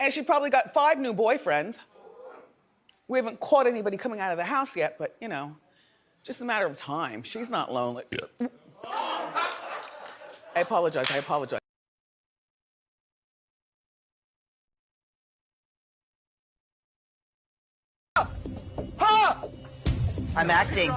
And she probably got 5 new boyfriends. We haven't caught anybody coming out of the house yet, but you know, just a matter of time. She's not lonely. Yeah. I apologize. I'm acting.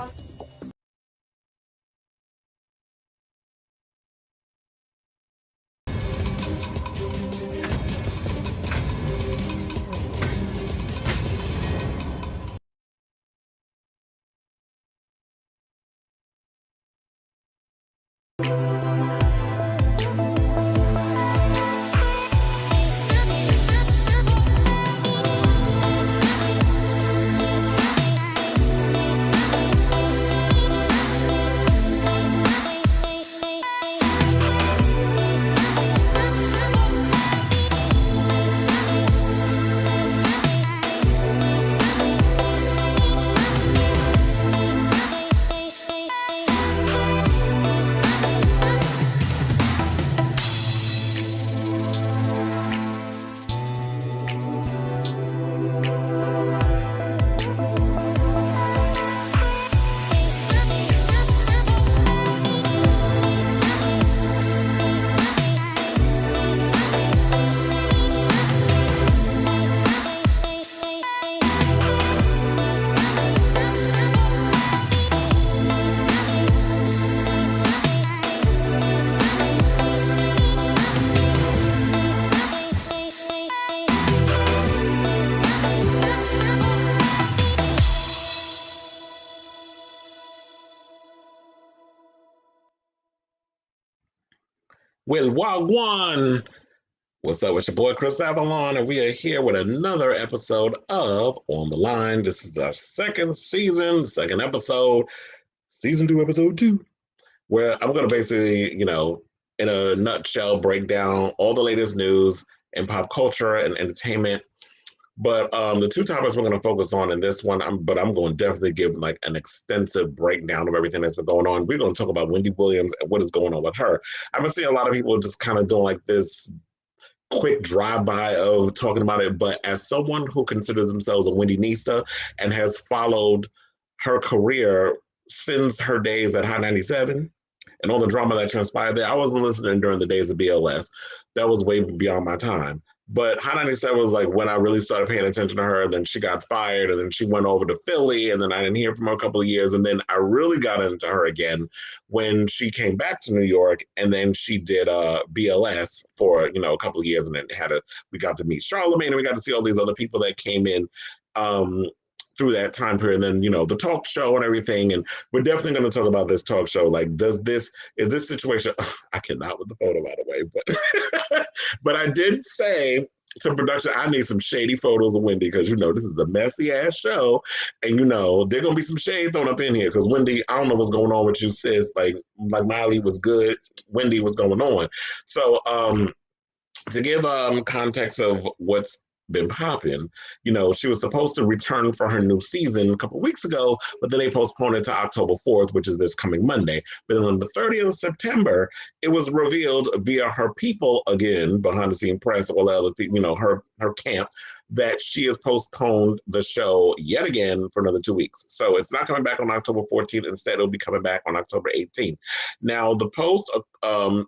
Well, Wagwan. What's up? It's your boy Chris Avalon, and we are here with another episode of On the Line. This is our second season, second episode, season 2, episode 2, where I'm going to basically, in a nutshell, break down all the latest news in pop culture and entertainment. But the 2 topics we're going to focus on in this one, I'm going to definitely give like an extensive breakdown of everything that's been going on. We're going to talk about Wendy Williams and what is going on with her. I've been seeing a lot of people just kind of doing like this quick drive-by of talking about it, but as someone who considers themselves a Wendy-nista and has followed her career since her days at Hot 97 and all the drama that transpired there, I wasn't listening during the days of BLS. That was way beyond my time. But Hot 97 was like when I really started paying attention to her. Then she got fired, and then she went over to Philly, and then I didn't hear from her a couple of years. And then I really got into her again when she came back to New York, and then she did BLS for a couple of years, and then we got to meet Charlamagne, and we got to see all these other people that came in through that time period. And then the talk show and everything. And we're definitely going to talk about this talk show. Like, is this situation? I cannot with the photo, by the way, but but I did say to production, I need some shady photos of Wendy because this is a messy ass show, and there's gonna be some shade thrown up in here because Wendy, I don't know what's going on with you, sis. Like Miley was good, Wendy was going on. So to give context of what's been popping, she was supposed to return for her new season a couple weeks ago, but then they postponed it to October 4th, which is this coming Monday. But then on the 30th of September, it was revealed via her people, again, behind the scene press, all the other people, her camp, that she has postponed the show yet again for another 2 weeks. So it's not coming back on October 14th. Instead, it'll be coming back on October 18th. Now, the post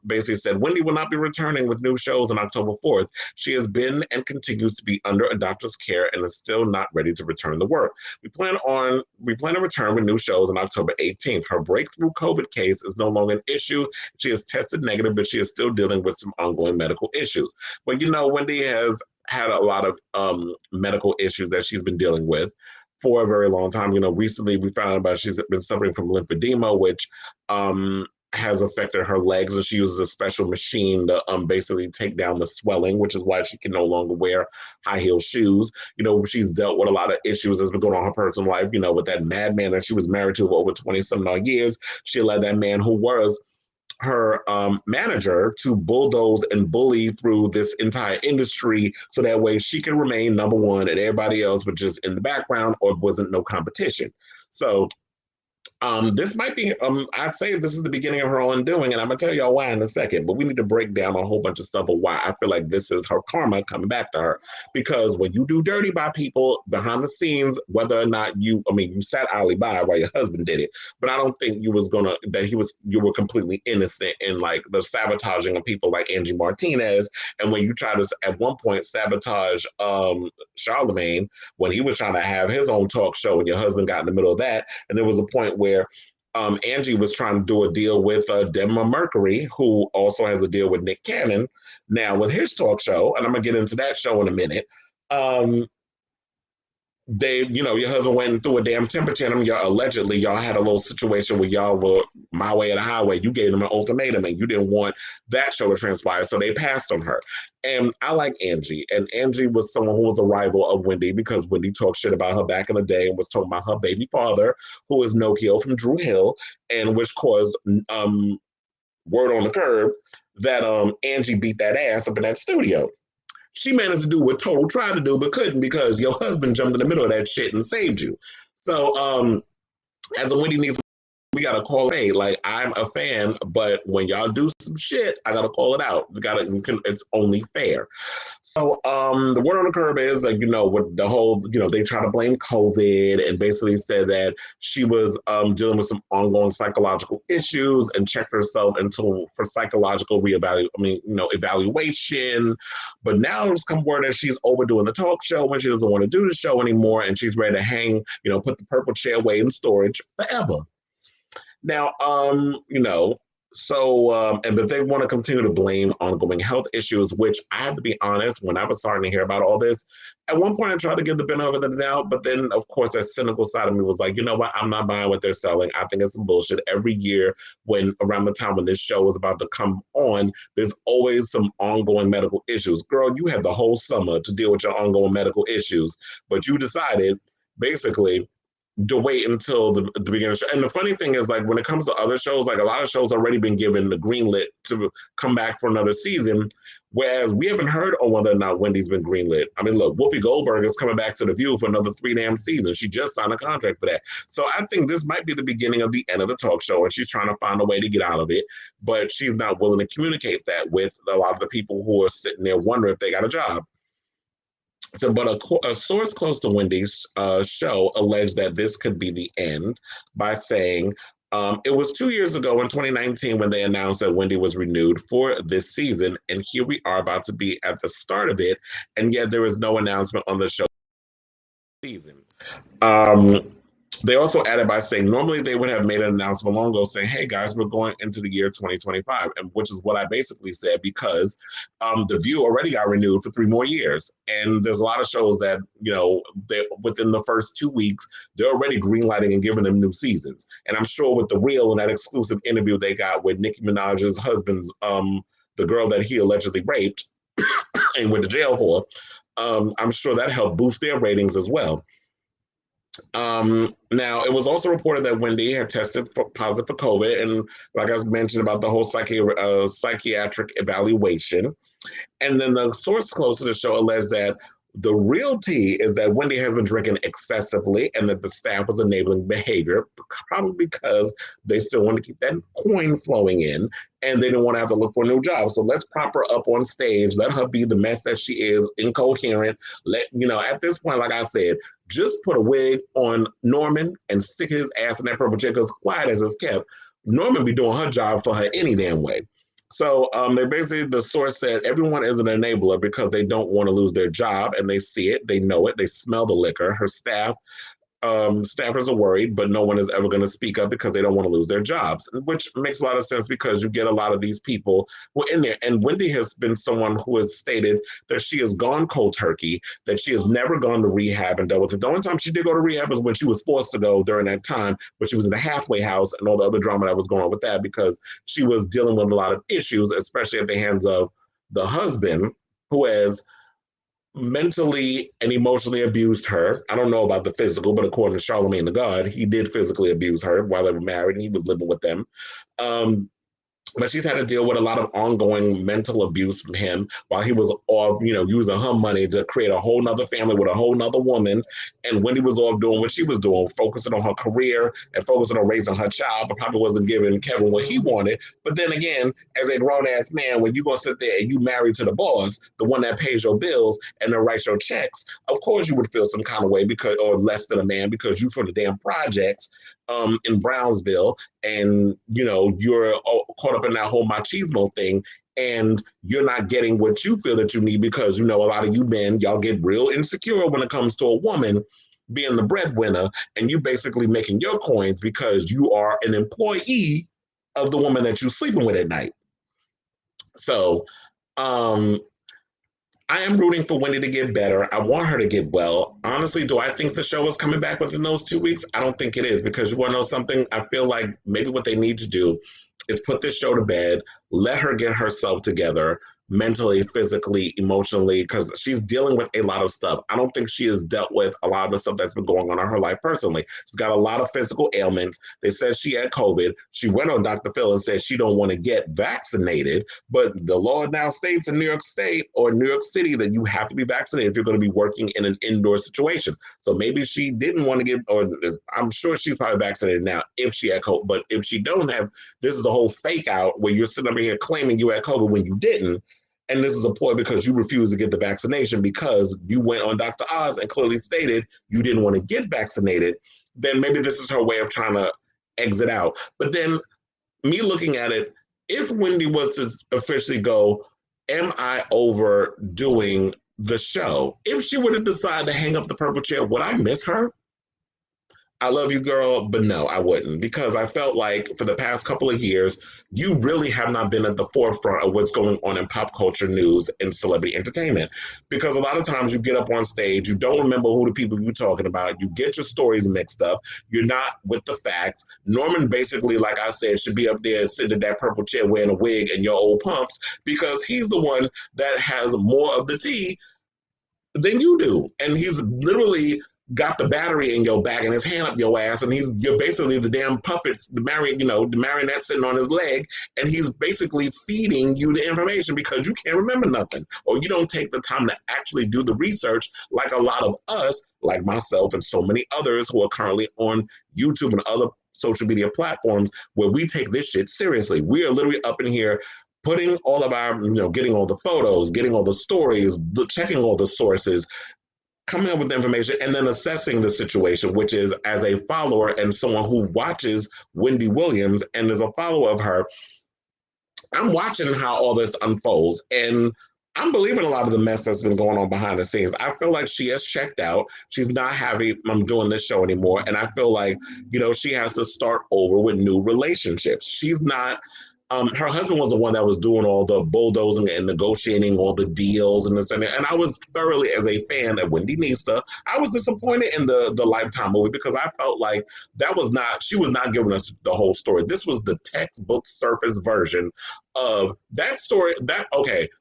basically said, Wendy will not be returning with new shows on October 4th. She has been and continues to be under a doctor's care and is still not ready to return to work. We plan to return with new shows on October 18th. Her breakthrough COVID case is no longer an issue. She has tested negative, but she is still dealing with some ongoing medical issues. But Wendy has had a lot of medical issues that she's been dealing with for a very long time. Recently we found out about she's been suffering from lymphedema, which has affected her legs, and she uses a special machine to basically take down the swelling, which is why she can no longer wear high heel shoes. She's dealt with a lot of issues that's been going on in her personal life, with that madman that she was married to for over 20-some odd years. She allowed that man who was her manager to bulldoze and bully through this entire industry so that way she can remain number one and everybody else was just in the background or wasn't no competition. So This might be, I'd say this is the beginning of her undoing, and I'm gonna tell y'all why in a second. But we need to break down a whole bunch of stuff of why I feel like this is her karma coming back to her. Because when you do dirty by people behind the scenes, whether or not you sat idly by while your husband did it, but I don't think you were completely innocent in like the sabotaging of people like Angie Martinez. And when you try to at one point sabotage Charlemagne when he was trying to have his own talk show, and your husband got in the middle of that, and there was a point where Angie was trying to do a deal with Debra Mercury, who also has a deal with Nick Cannon now with his talk show, and I'm gonna get into that show in a minute. Your husband went and threw a damn temper tantrum. Allegedly, y'all had a little situation where y'all were my way or the highway. You gave them an ultimatum, and you didn't want that show to transpire, so they passed on her. And I like Angie, and Angie was someone who was a rival of Wendy because Wendy talked shit about her back in the day and was talking about her baby father, who is Nokia from Drew Hill, and which caused word on the curb that Angie beat that ass up in that studio. She managed to do what Total tried to do but couldn't because your husband jumped in the middle of that shit and saved you. So as a Wendy needs, we gotta call it. Like, I'm a fan, but when y'all do some shit, I gotta call it out. It's only fair. So the word on the curb is like, with the whole, they try to blame COVID and basically said that she was dealing with some ongoing psychological issues and checked herself for psychological evaluation. But now it's come word that she's overdoing the talk show and she doesn't want to do the show anymore, and she's ready to hang, put the purple chair away in storage forever. Now, but they want to continue to blame ongoing health issues, which I have to be honest, when I was starting to hear about all this, at one point I tried to give the benefit of the doubt, but then, of course, that cynical side of me was like, you know what, I'm not buying what they're selling. I think it's some bullshit. Every year, around the time when this show is about to come on, there's always some ongoing medical issues. Girl, you had the whole summer to deal with your ongoing medical issues, but you decided, basically, to wait until the beginning of the show. And the funny thing is, like, when it comes to other shows, like, a lot of shows already been given the greenlit to come back for another season, whereas we haven't heard on whether or not Wendy's been greenlit. I mean, look, Whoopi Goldberg is coming back to The View for another 3 damn seasons. She just signed a contract for that. So I think this might be the beginning of the end of the talk show, and she's trying to find a way to get out of it, but she's not willing to communicate that with a lot of the people who are sitting there wondering if they got a job. So, but a source close to Wendy's show alleged that this could be the end by saying it was 2 years ago in 2019 when they announced that Wendy was renewed for this season, and here we are about to be at the start of it, and yet there is no announcement on the show season. They also added by saying normally they would have made an announcement long ago saying, hey guys, we're going into the year 2025, and which is what I basically said because The View already got renewed for 3 more years. And there's a lot of shows that, within the first 2 weeks, they're already greenlighting and giving them new seasons. And I'm sure with The Real and that exclusive interview they got with Nicki Minaj's husband's, the girl that he allegedly raped and went to jail for, I'm sure that helped boost their ratings as well. Now, it was also reported that Wendy had tested positive for COVID, and like I mentioned about the whole psychiatric evaluation. And then the source close to the show alleged that the real tea is that Wendy has been drinking excessively and that the staff was enabling behavior, probably because they still want to keep that coin flowing in and they didn't want to have to look for a new job. So let's prop her up on stage, let her be the mess that she is, incoherent. At this point, like I said, just put a wig on Norman and stick his ass in that purple chair, because quiet as it's kept, Norman be doing her job for her any damn way. So the source said everyone is an enabler because they don't want to lose their job, and they see it, they know it, they smell the liquor. Her staffers are worried, but no one is ever going to speak up because they don't want to lose their jobs, which makes a lot of sense because you get a lot of these people who are in there. And Wendy has been someone who has stated that she has gone cold turkey, that she has never gone to rehab and dealt with it. The only time she did go to rehab was when she was forced to go during that time, but she was in a halfway house and all the other drama that was going on with that because she was dealing with a lot of issues, especially at the hands of the husband who has mentally and emotionally abused her. I don't know about the physical, but according to Charlemagne the God, he did physically abuse her while they were married and he was living with them. but she's had to deal with a lot of ongoing mental abuse from him while he was off, using her money to create a whole nother family with a whole nother woman. And Wendy was off doing what she was doing, focusing on her career and focusing on raising her child, but probably wasn't giving Kevin what he wanted. But then again, as a grown ass man, when you're going to sit there and you married to the boss, the one that pays your bills and then writes your checks, of course you would feel some kind of way or less than a man because you from the damn projects in Brownsville, and you're caught up in that whole machismo thing, and you're not getting what you feel that you need because a lot of you men, y'all get real insecure when it comes to a woman being the breadwinner, and you basically making your coins because you are an employee of the woman that you're sleeping with at night. So I am rooting for Wendy to get better. I want her to get well. Honestly, do I think the show is coming back within those 2 weeks? I don't think it is, because you want to know something? I feel like maybe what they need to do is put this show to bed, let her get herself together mentally, physically, emotionally, because she's dealing with a lot of stuff. I don't think she has dealt with a lot of the stuff that's been going on in her life personally. She's got a lot of physical ailments. They said she had COVID. She went on Dr. Phil and said she don't want to get vaccinated, but the law now states in New York State or New York City that you have to be vaccinated if you're going to be working in an indoor situation. So maybe she didn't want to get, or I'm sure she's probably vaccinated now if she had COVID, but if she don't have, this is a whole fake out where you're sitting over here claiming you had COVID when you didn't. And this is a ploy because you refused to get the vaccination because you went on Dr. Oz and clearly stated you didn't want to get vaccinated. Then maybe this is her way of trying to exit out. But then me looking at it, if Wendy was to officially go, am I overdoing the show? If she were to decide to hang up the purple chair, would I miss her? I love you, girl, but no, I wouldn't, because I felt like for the past couple of years, you really have not been at the forefront of what's going on in pop culture news and celebrity entertainment. Because a lot of times you get up on stage, you don't remember who the people you're talking about, you get your stories mixed up, you're not with the facts. Norman basically, like I said, should be up there sitting in that purple chair wearing a wig and your old pumps, because he's the one that has more of the tea than you do. And he's literally got the battery in your back and his hand up your ass, and you're basically the damn puppets, the marionette sitting on his leg, and he's basically feeding you the information because you can't remember nothing, or you don't take the time to actually do the research like a lot of us, like myself and so many others who are currently on YouTube and other social media platforms where we take this shit seriously. We are literally up in here putting all of our, getting all the photos, getting all the stories, checking all the sources, coming up with the information, and then assessing the situation, which is, as a follower and someone who watches Wendy Williams and is a follower of her, I'm watching how all this unfolds, and I'm believing a lot of the mess that's been going on behind the scenes. I feel like she has checked out. She's not happy I'm doing this show anymore, and I feel like, she has to start over with new relationships. She's not her husband was the one that was doing all the bulldozing and negotiating all the deals and this and that. And I was thoroughly, as a fan of Wendy Nista, I was disappointed in the Lifetime movie because I felt like she was not giving us the whole story. This was the textbook surface version of that story.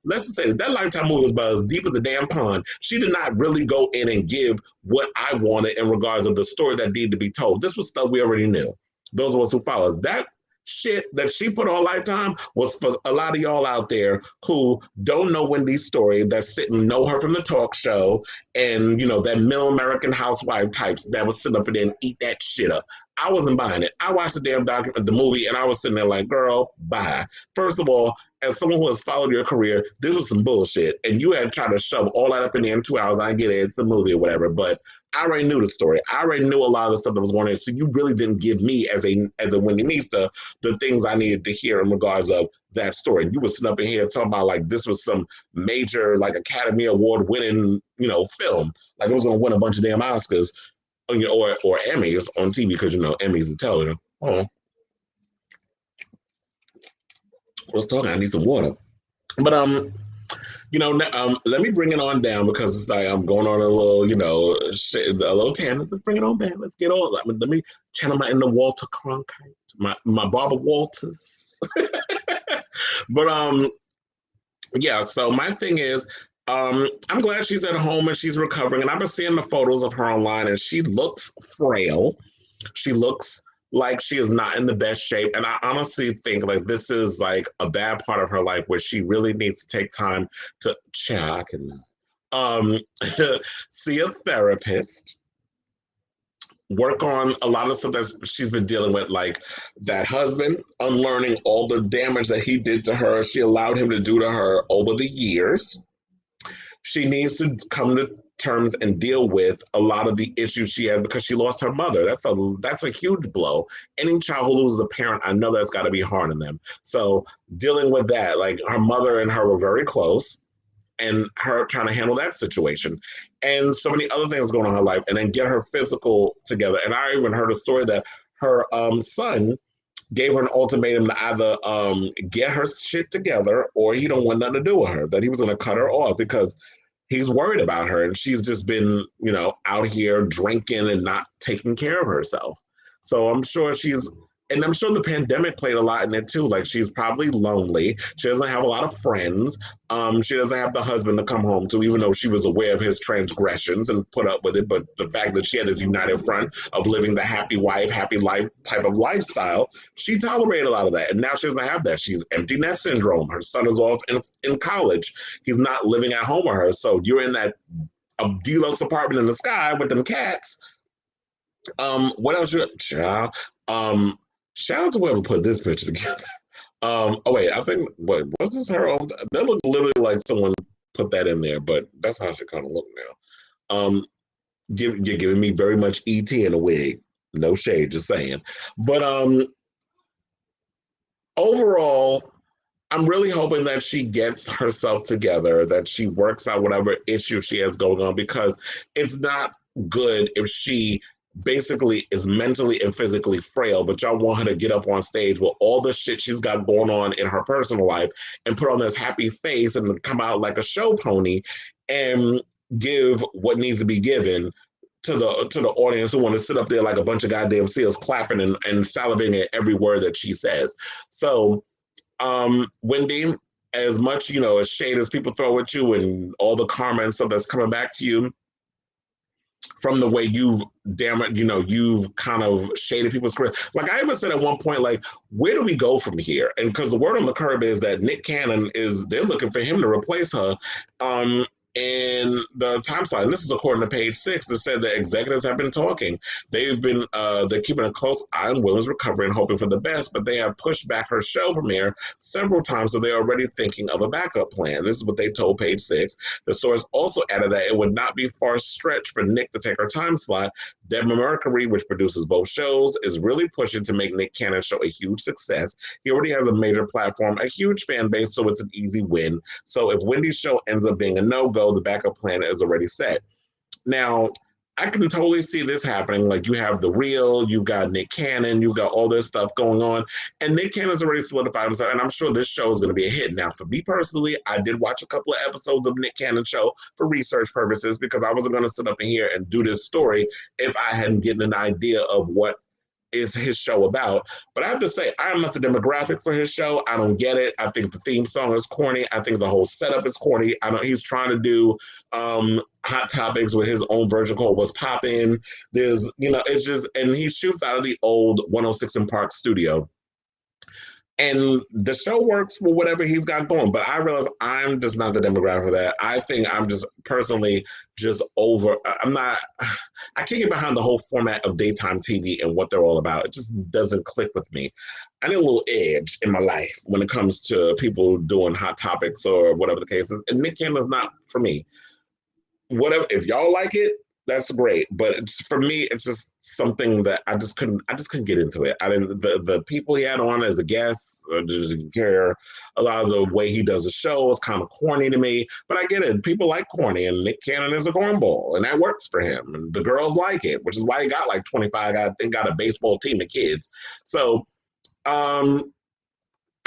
Let's just say that Lifetime movie was about as deep as a damn pond. She did not really go in and give what I wanted in regards of the story that needed to be told. This was stuff we already knew. Those of us who follow us. That shit that she put on Lifetime was for a lot of y'all out there who don't know Wendy's story, that know her from the talk show, and that middle American housewife types that was sitting up there and eat that shit up. I wasn't buying it. I watched the damn the movie, and I was sitting there like, girl, bye. First of all, as someone who has followed your career, this was some bullshit, and you had tried to shove all that up in there in 2 hours. I get it, it's a movie or whatever, but I already knew the story. I already knew a lot of the stuff that was going on. So you really didn't give me, as a Wendy Nista, the things I needed to hear in regards of that story. You were sitting up in here talking about like this was some major like Academy Award winning, film. Like it was going to win a bunch of damn Oscars or Emmys on TV, because Emmys is television. Oh, I was talking. I need some water. But let me bring it on down, because it's like I'm going on a little, a little tangent. Let's bring it on back. Let's get on. Let me channel my inner Walter Cronkite, my Barbara Walters. But yeah. So my thing is, I'm glad she's at home and she's recovering. And I've been seeing the photos of her online, and she looks frail. She looks like she is not in the best shape. And I honestly think like this is like a bad part of her life where she really needs to take time to check and see a therapist, work on a lot of stuff that she's been dealing with, like that husband, unlearning all the damage that he did to her, she allowed him to do to her over the years. She needs to come to terms and deal with a lot of the issues she has because she lost her mother. That's a huge blow. Any child who loses a parent, I know that's got to be hard on them. So dealing with that, like her mother and her were very close, and her trying to handle that situation and so many other things going on in her life, and then get her physical together. And I even heard a story that her son gave her an ultimatum to either get her shit together or he don't want nothing to do with her, that he was going to cut her off because he's worried about her and she's just been, out here drinking and not taking care of herself. So I'm sure and I'm sure the pandemic played a lot in it too. Like she's probably lonely. She doesn't have a lot of friends. She doesn't have the husband to come home to, even though she was aware of his transgressions and put up with it. But the fact that she had this united front of living the happy wife, happy life type of lifestyle, she tolerated a lot of that. And now she doesn't have that. She's empty nest syndrome. Her son is off in college. He's not living at home with her. So you're in that deluxe apartment in the sky with them cats. What else child? Shout out to whoever put this picture together. Oh wait, I think was this her own? That looked literally like someone put that in there, but that's how she kind of look now. You're giving me very much ET in a wig. No shade, just saying. But overall, I'm really hoping that she gets herself together, that she works out whatever issue she has going on, because it's not good if she basically is mentally and physically frail, but y'all want her to get up on stage with all the shit she's got going on in her personal life and put on this happy face and come out like a show pony and give what needs to be given to the audience who want to sit up there like a bunch of goddamn seals clapping and salivating at every word that she says. So Wendy, as much as shade as people throw at you and all the karma and stuff that's coming back to you from the way you've kind of shaded people's career. Like I even said at one point, like, where do we go from here? And because the word on the curb is that Nick Cannon they're looking for him to replace her. And the time slide, and this is according to Page 6, that said that executives have been talking. They're keeping a close eye on women's recovery and hoping for the best, but they have pushed back her show premiere several times, so they're already thinking of a backup plan. This is what they told Page 6. The source also added that it would not be far stretch for Nick to take her time slot. Debra Mercury, which produces both shows, is really pushing to make Nick Cannon's show a huge success. He already has a major platform, a huge fan base, so it's an easy win. So if Wendy's show ends up being a no-go, the backup plan is already set. Now, I can totally see this happening. Like, you have The Real, you've got Nick Cannon, you've got all this stuff going on, and Nick Cannon's already solidified himself, and I'm sure this show is going to be a hit. Now, for me personally, I did watch a couple of episodes of Nick Cannon's show for research purposes because I wasn't going to sit up in here and do this story if I hadn't gotten an idea of what is his show about. But I have to say, I'm not the demographic for his show. I don't get it. I think the theme song is corny. I think the whole setup is corny. He's trying to do Hot Topics with his own version called What's Poppin'. There's, it's just, and he shoots out of the old 106 in Park studio. And the show works for whatever he's got going. But I realize I'm just not the demographic for that. I think I'm just personally just over. I can't get behind the whole format of daytime TV and what they're all about. It just doesn't click with me. I need a little edge in my life when it comes to people doing Hot Topics or whatever the case is. And Nick Cannon's not for me. Whatever, if y'all like it, that's great, but for me, it's just something that I just couldn't get into it. I didn't. The people he had on as a guest didn't care. A lot of the way he does the show is kind of corny to me, but I get it. People like corny, and Nick Cannon is a cornball, and that works for him. And the girls like it, which is why he got like 25. Got a baseball team of kids. So,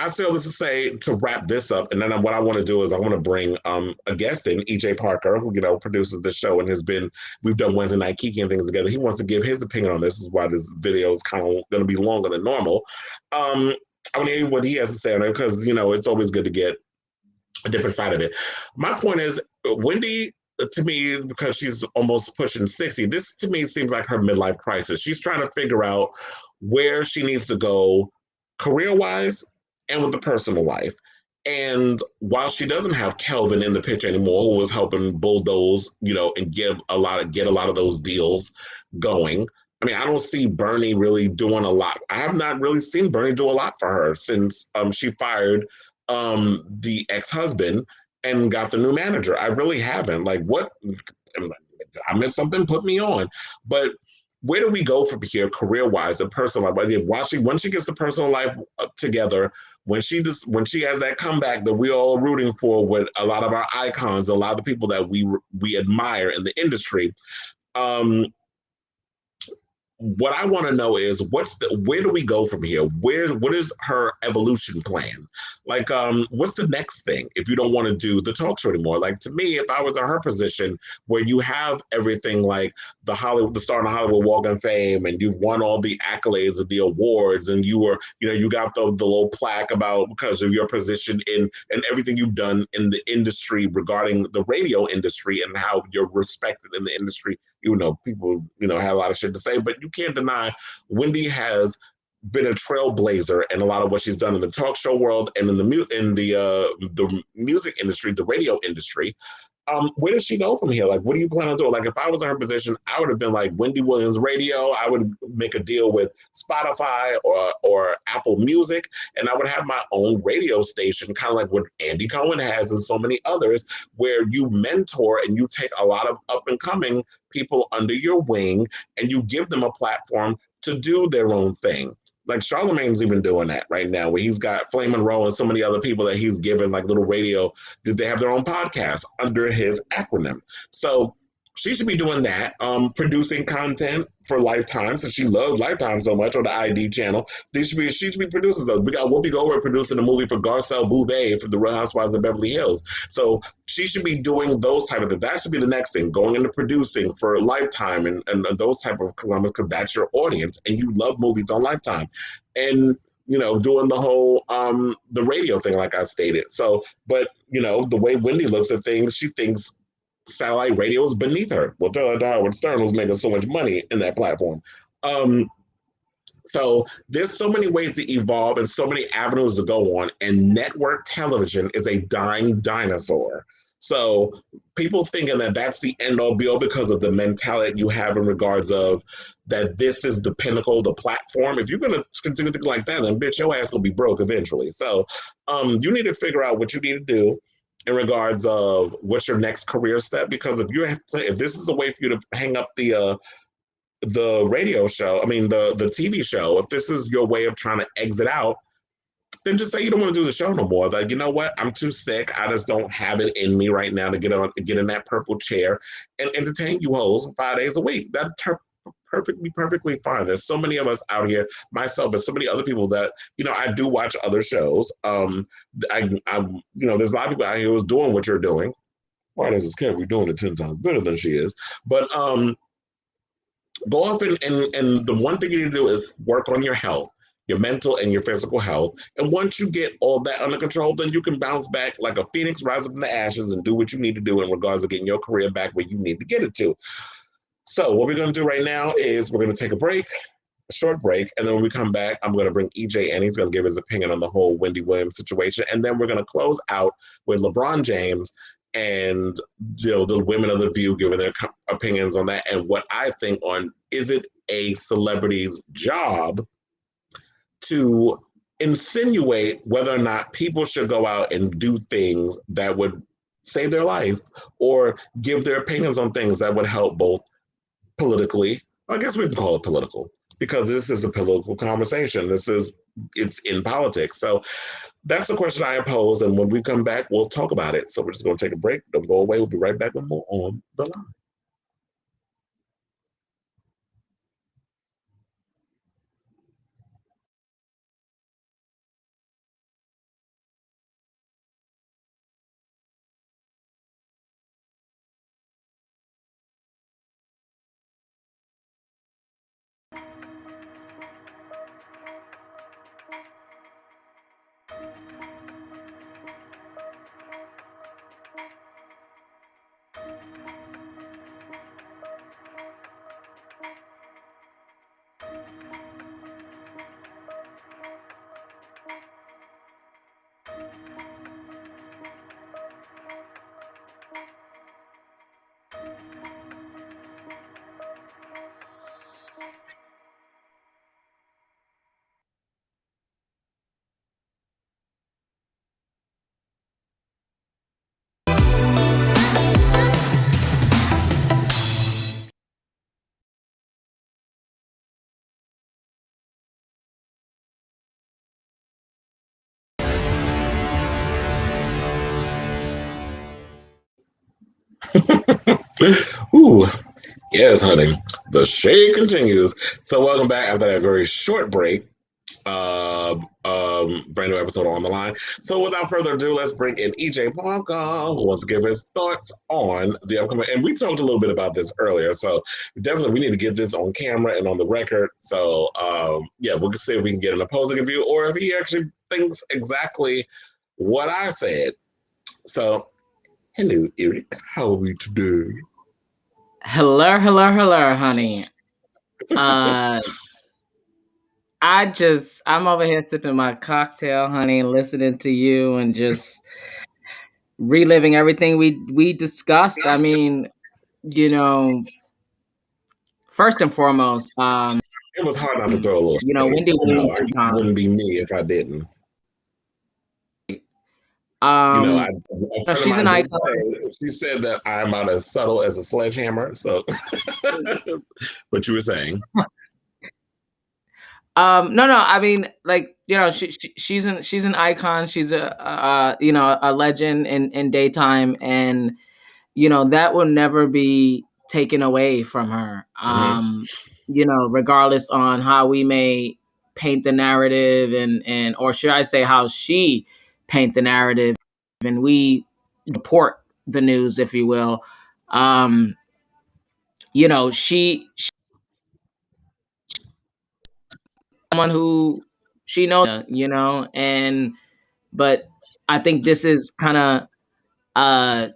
I say all this to say, to wrap this up, and then what I want to do is I want to bring a guest in, EJ Parker, who produces the show and we've done Wednesday Night Kiki and things together. He wants to give his opinion on this. This is why this video is kind of going to be longer than normal. I want to hear what he has to say on it because it's always good to get a different side of it. My point is, Wendy, to me, because she's almost pushing 60, this to me seems like her midlife crisis. She's trying to figure out where she needs to go career-wise and with the personal life. And while she doesn't have Kelvin in the picture anymore, who was helping bulldoze, and get a lot of those deals going. I mean, I don't see Bernie really doing a lot. I have not really seen Bernie do a lot for her since she fired the ex-husband and got the new manager. I really haven't. Like, what? I missed something. Put me on. But where do we go from here, career-wise and personal life? Once she gets the personal life together, when she has that comeback that we're all rooting for with a lot of our icons, a lot of the people that we admire in the industry. What I want to know is where do we go from here? What is her evolution plan? Like, what's the next thing if you don't want to do the talk show anymore? Like, to me, if I was in her position where you have everything like the star in the Hollywood Walk of Fame, and you've won all the accolades of the awards, and you got the little plaque about because of your position in and everything you've done in the industry regarding the radio industry and how you're respected in the industry. People, have a lot of shit to say, but you can't deny Wendy has been a trailblazer in a lot of what she's done in the talk show world and in the music industry, the radio industry. Where does she go from here? Like, what do you plan on doing? Like, if I was in her position, I would have been like Wendy Williams Radio. I would make a deal with Spotify or Apple Music, and I would have my own radio station, kind of like what Andy Cohen has and so many others, where you mentor and you take a lot of up and coming people under your wing and you give them a platform to do their own thing. Like Charlemagne's even doing that right now, where he's got Flame Monroe and so many other people that he's given like little radio. They have their own podcast under his acronym. So she should be doing that, producing content for Lifetime, since she loves Lifetime so much, or the ID channel. She should be producing those. We got Whoopi Goldberg producing a movie for Garcelle Bouvet for the Real Housewives of Beverly Hills. So she should be doing those type of things. That should be the next thing, going into producing for Lifetime and those type of Columbus, because that's your audience and you love movies on Lifetime. And doing the whole the radio thing, like I stated. So, but the way Wendy looks at things, she thinks satellite radio is beneath her. Well, Howard Stern was making so much money in that platform. So there's so many ways to evolve and so many avenues to go on, and network television is a dying dinosaur. So people thinking that that's the end all be all because of the mentality you have in regards of that this is the pinnacle, the platform. If you're going to continue to think like that, then bitch, your ass will be broke eventually. So you need to figure out what you need to do in regards of what's your next career step. Because if this is a way for you to hang up the radio show, I mean the TV show, if this is your way of trying to exit out, then just say you don't want to do the show no more. Like, you know what? I'm too sick. I just don't have it in me right now to get in that purple chair and entertain you hoes 5 days a week. That's perfectly fine. There's so many of us out here, myself and so many other people that, I do watch other shows. There's a lot of people out here who's doing what you're doing. Why does this kid be doing it 10 times better than she is? But go off and the one thing you need to do is work on your health, your mental and your physical health. And once you get all that under control, then you can bounce back like a phoenix, rise up from the ashes and do what you need to do in regards to getting your career back where you need to get it to. So what we're going to do right now is we're going to take a short break. And then when we come back, I'm going to bring EJ and he's going to give his opinion on the whole Wendy Williams situation. And then we're going to close out with LeBron James and the women of the View giving their opinions on that and what I think on, is it a celebrity's job to insinuate whether or not people should go out and do things that would save their life or give their opinions on things that would help both politically. I guess we can call it political because this is a political conversation. It's in politics. So that's the question I pose. And when we come back, we'll talk about it. So we're just going to take a break. Don't go away. We'll be right back with more On the Line. Ooh, yes, honey. The shade continues. So, welcome back after that very short break. Brand new episode on the line. So, without further ado, let's bring in EJ Parker, who wants to give his thoughts on the upcoming. And we talked a little bit about this earlier, so definitely we need to get this on camera and on the record. So, yeah, we'll see if we can get an opposing view or if he actually thinks exactly what I said. So, hello, Eric. How are you today? Hello, honey. Uh, I'm over here sipping my cocktail, honey, listening to you and just reliving everything we discussed. I mean, you know, first and foremost, It was hard not to throw a little shade. Wendy No, Williams it icon. wouldn't be me if I didn't. You know, Um, a friend of she's an mine did icon. say, she said that I'm about as subtle as a sledgehammer. So, but you were saying, No, I mean, like, she's an icon. She's a legend in daytime, and that will never be taken away from her. mhm. Regardless on how we may paint the narrative and or should I say how she paint the narrative and we report the news, if you will. Um, she someone who she knows, and but I think this is kind of uh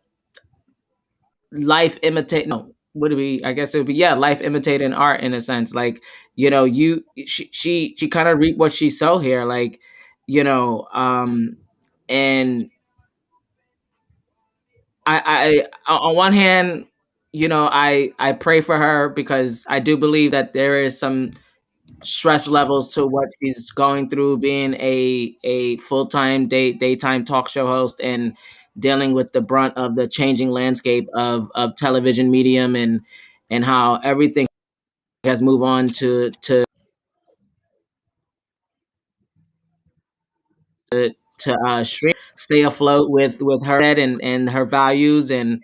life imitate no would it be I guess it would be, yeah, life imitating art in a sense, like, you she kind of reap what she sow here, like, you know and I on one hand, I pray for her because I do believe that there is some stress levels to what she's going through being a full-time daytime talk show host and dealing with the brunt of the changing landscape of television medium and how everything has moved on to stream, stay afloat with her and her values and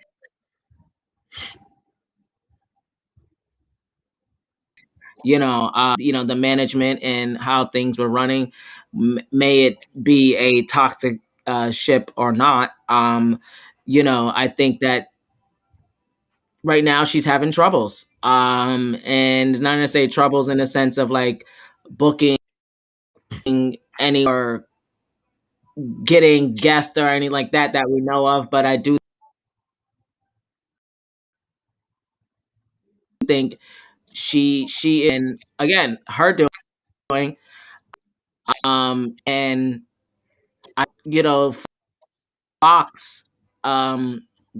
the management and how things were running. May it be a toxic ship or not. I think that right now she's having troubles. And not gonna say troubles in the sense of like booking any or getting guests or anything like that we know of. But I do think she in again her doing and I Fox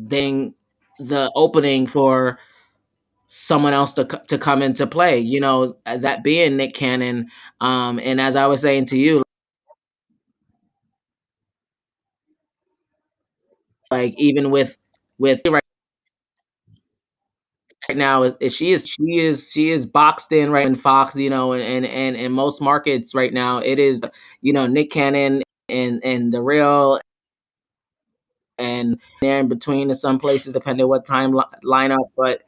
being the opening for someone else to come into play, that being Nick Cannon. And as I was saying to you, like even with right now is she is boxed in right in Fox, and in most markets right now it is Nick Cannon and the real and there in between in some places, depending on what time lineup. But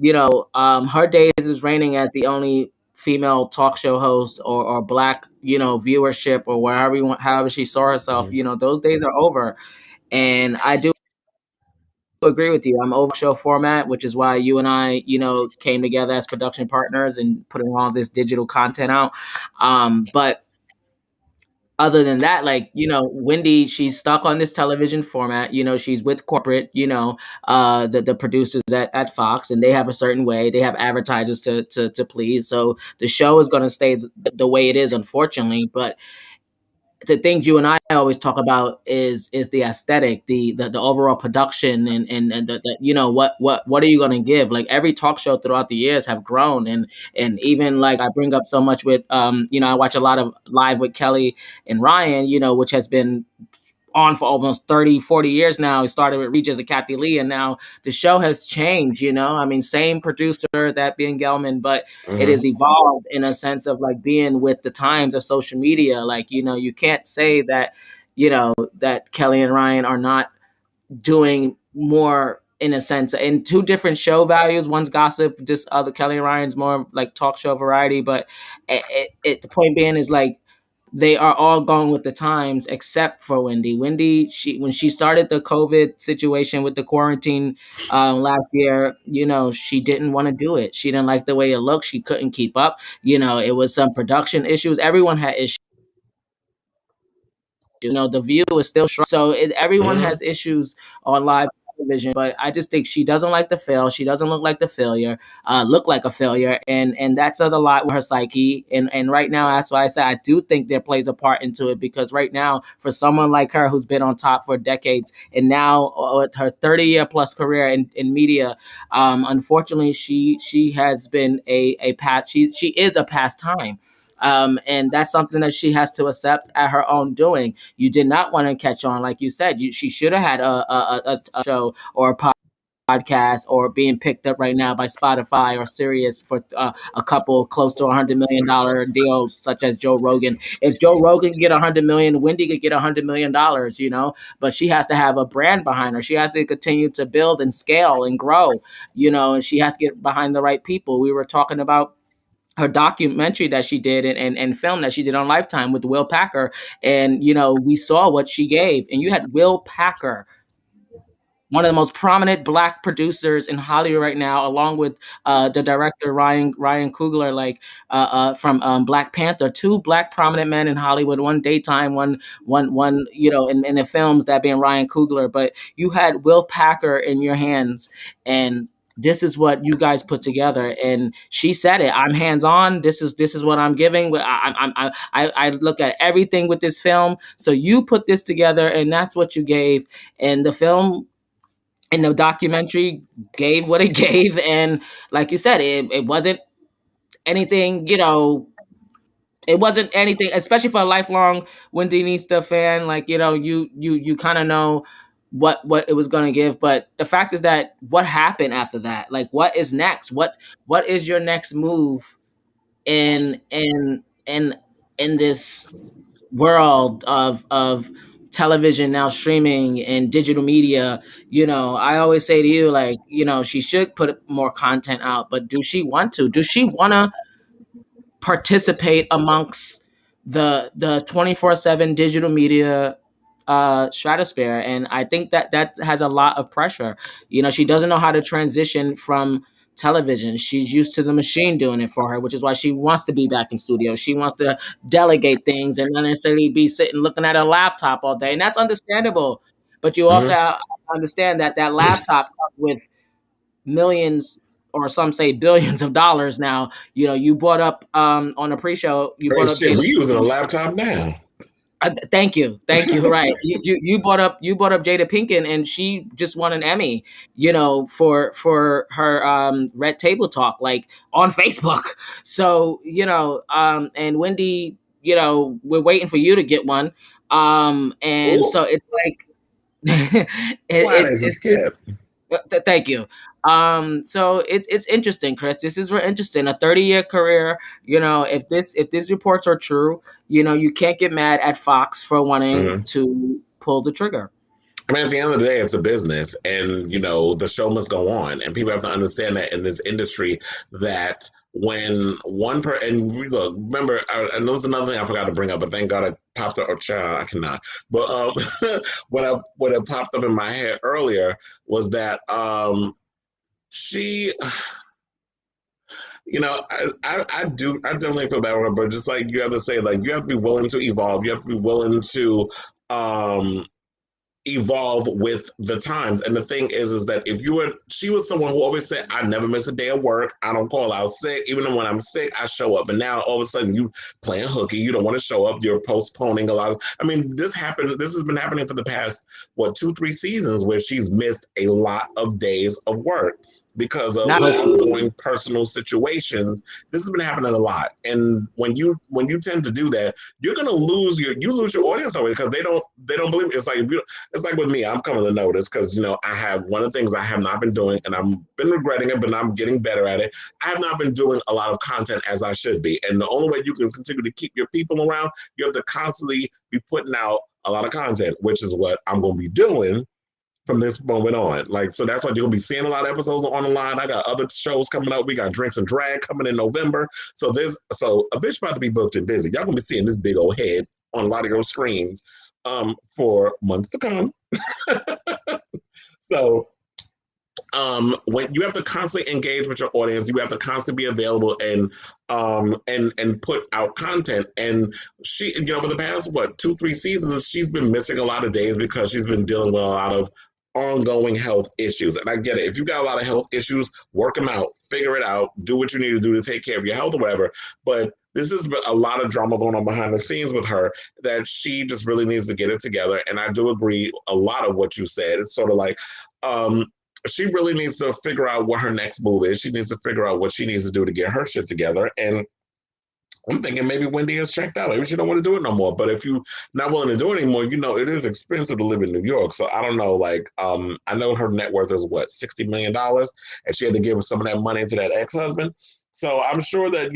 her days is reigning as the only female talk show host or black viewership or wherever however she saw herself. Those days are over, and I do agree with you. I'm over show format, which is why you and I, came together as production partners and putting all this digital content out. But other than that, like, Wendy, she's stuck on this television format. She's with corporate, the producers at Fox, and they have a certain way. They have advertisers to please. So the show is going to stay the way it is, unfortunately. But the things you and I always talk about is the aesthetic, the overall production, and the what are you going to give? Like every talk show throughout the years have grown, and even like I bring up so much with I watch a lot of Live with Kelly and Ryan, which has been on for almost 30, 40 years now. It started with Regis and Kathy Lee, and now the show has changed, I mean, same producer, that being Gelman, but it has evolved in a sense of like being with the times of social media. Like, you can't say that, that Kelly and Ryan are not doing more in a sense, and two different show values. One's gossip, this other Kelly and Ryan's more like talk show variety. But the point being is like they are all going with the times except for Wendy. Wendy, when she started the COVID situation with the quarantine last year, she didn't want to do it. She didn't like the way it looked. She couldn't keep up. It was some production issues. Everyone had issues. The view is still strong. So everyone Mhm. has issues on live television, but I just think she doesn't like the fail. She doesn't look like the failure, look like a failure. And that says a lot with her psyche. And right now, that's why I say I do think there plays a part into it, because right now, for someone like her who's been on top for decades, and now with her 30-year plus career in media, unfortunately, she has been a past, she is a pastime. And that's something that she has to accept at her own doing. You did not want to catch on, like you said. She should have had a show or a podcast, or being picked up right now by Spotify or Sirius for a couple close to $100 million deals, such as Joe Rogan. If Joe Rogan could get $100 million, Wendy could get $100 million. But she has to have a brand behind her. She has to continue to build and scale and grow. And she has to get behind the right people. We were talking about her documentary that she did and film that she did on Lifetime with Will Packer. And, we saw what she gave. And you had Will Packer, one of the most prominent Black producers in Hollywood right now, along with the director Ryan Coogler, from Black Panther. Two Black prominent men in Hollywood, one daytime, one in the films, that being Ryan Coogler. But you had Will Packer in your hands, and this is what you guys put together. And she said it. I'm hands on. This is what I'm giving. I look at everything with this film. So you put this together, and that's what you gave. And the film and the documentary gave what it gave. And like you said, it wasn't anything. It wasn't anything, especially for a lifelong Wendinista fan. You kind of know what it was going to give. But the fact is that what happened after that? Like, what is next? What is your next move in this world of television now, streaming and digital media? I always say to you, like, she should put more content out, but do she want to? Do she want to participate amongst the 24/7 digital media stratosphere? And I think that has a lot of pressure. She doesn't know how to transition from television. She's used to the machine doing it for her, which is why she wants to be back in studio. She wants to delegate things and not necessarily be sitting looking at a laptop all day. And that's understandable. But you also Mhm. have to understand that laptop comes with millions, or some say billions of dollars now. You brought up on the pre-show, you Hey, brought up shit, Jada. we using a laptop now. Thank you. Right. You brought up Jada Pinkett, and she just won an Emmy, for her Red Table Talk, like, on Facebook. So, and Wendy, we're waiting for you to get one. And so Oof. it's like Flat as a it's skip. Thank you. So it's interesting, Chris. This is very interesting. A 30-year career. If these reports are true, you can't get mad at Fox for wanting Mhm. to pull the trigger. I mean, at the end of the day, it's a business, and the show must go on, and people have to understand that in this industry, that when one per and look, remember, and there was another thing I forgot to bring up, but thank God it popped up. Or child, I cannot. But when it popped up in my head earlier was that she. I definitely feel bad with her, but just like you have to say, like, you have to be willing to evolve. You have to be willing to evolve with the times. And the thing is that she was someone who always said, I never miss a day of work. I don't call out sick. Even when I'm sick, I show up. And now all of a sudden you playing hooky. You don't want to show up. You're postponing a lot of, I mean, this has been happening for the past, 2-3 seasons, where she's missed a lot of days of work because of Not ongoing personal situations. This has been happening a lot. And when you tend to do that, you're gonna lose your audience always, because they don't believe it. It's like with me, I'm coming to notice because I have one of the things I have not been doing, and I've been regretting it, but I'm getting better at it. I have not been doing a lot of content as I should be, and the only way you can continue to keep your people around, you have to constantly be putting out a lot of content, which is what I'm going to be doing from this moment on. Like, so that's why you'll be seeing a lot of episodes on the line. I got other shows coming up. We got Drinks and Drag coming in November. So a bitch about to be booked and busy. Y'all gonna be seeing this big old head on a lot of your screens for months to come. So when you have to constantly engage with your audience, you have to constantly be available and put out content. And she, for the past 2-3 seasons, she's been missing a lot of days because she's been dealing with a lot of ongoing health issues. And I get it. If you got a lot of health issues, work them out, figure it out, do what you need to do to take care of your health or whatever. But this is a lot of drama going on behind the scenes with her that she just really needs to get it together. And I do agree a lot of what you said. It's sort of like, she really needs to figure out what her next move is. She needs to figure out what she needs to do to get her shit together. And I'm thinking maybe Wendy has checked out. Maybe she don't want to do it no more. But if you're not willing to do it anymore, it is expensive to live in New York. So I don't know. Like, I know her net worth is $60 million, and she had to give some of that money to that ex-husband. So I'm sure that,